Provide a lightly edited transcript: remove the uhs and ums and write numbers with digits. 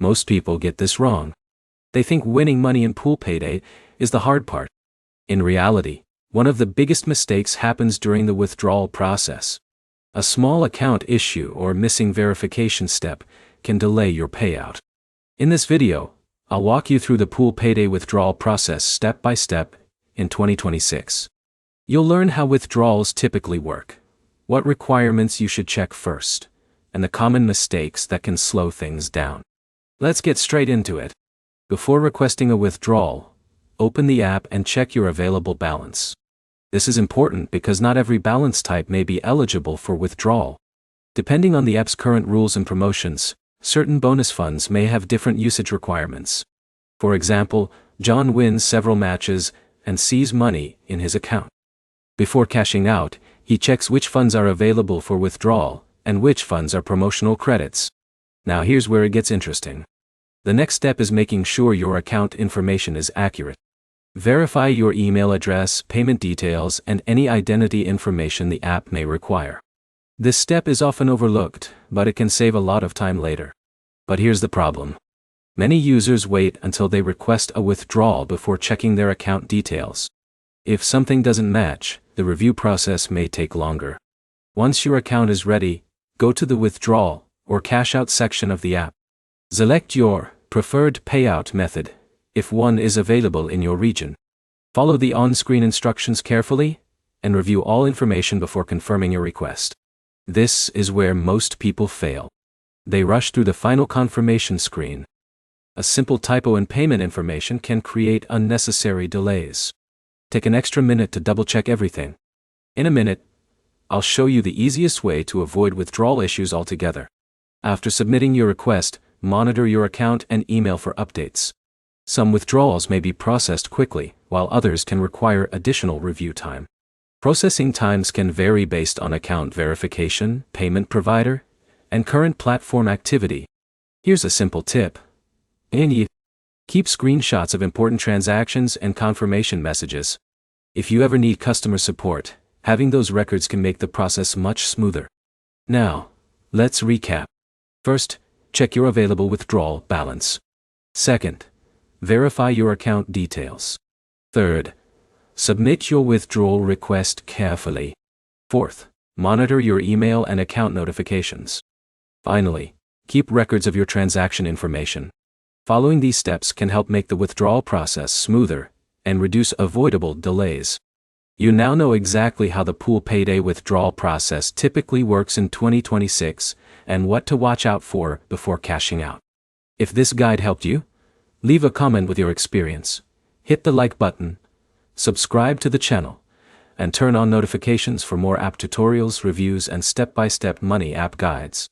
Most people get this wrong. They think winning money in pool payday is the hard part. In reality, one of the biggest mistakes happens during the withdrawal process. A small account issue or missing verification step can delay your payout. In this video, I'll walk you through the pool payday withdrawal process step by step in 2026. You'll learn how withdrawals typically work, what requirements you should check first, and the common mistakes that can slow things down. Let's get straight into it. Before requesting a withdrawal, open the app and check your available balance. This is important because not every balance type may be eligible for withdrawal. Depending on the app's current rules and promotions, certain bonus funds may have different usage requirements. For example, John wins several matches and sees money in his account. Before cashing out, he checks which funds are available for withdrawal and which funds are promotional credits. Now here's where it gets interesting. The next step is making sure your account information is accurate. Verify your email address, payment details, and any identity information the app may require. This step is often overlooked, but it can save a lot of time later. But here's the problem. Many users wait until they request a withdrawal before checking their account details. If something doesn't match, the review process may take longer. Once your account is ready, go to the withdrawal or cash out section of the app. Select your preferred payout method, if one is available in your region. Follow the on-screen instructions carefully, and review all information before confirming your request. This is where most people fail. They rush through the final confirmation screen. A simple typo in payment information can create unnecessary delays. Take an extra minute to double-check everything. In a minute, I'll show you the easiest way to avoid withdrawal issues altogether. After submitting your request, monitor your account and email for updates. Some withdrawals may be processed quickly, while others can require additional review time. Processing times can vary based on account verification, payment provider, and current platform activity. Here's a simple tip. Keep screenshots of important transactions and confirmation messages. If you ever need customer support, having those records can make the process much smoother. Now, let's recap. First, check your available withdrawal balance. Second, verify your account details. Third, submit your withdrawal request carefully. Fourth, monitor your email and account notifications. Finally, keep records of your transaction information. Following these steps can help make the withdrawal process smoother and reduce avoidable delays. You now know exactly how the pool payday withdrawal process typically works in 2026 and what to watch out for before cashing out. If this guide helped you, leave a comment with your experience, hit the like button, subscribe to the channel, and turn on notifications for more app tutorials, reviews, and step-by-step money app guides.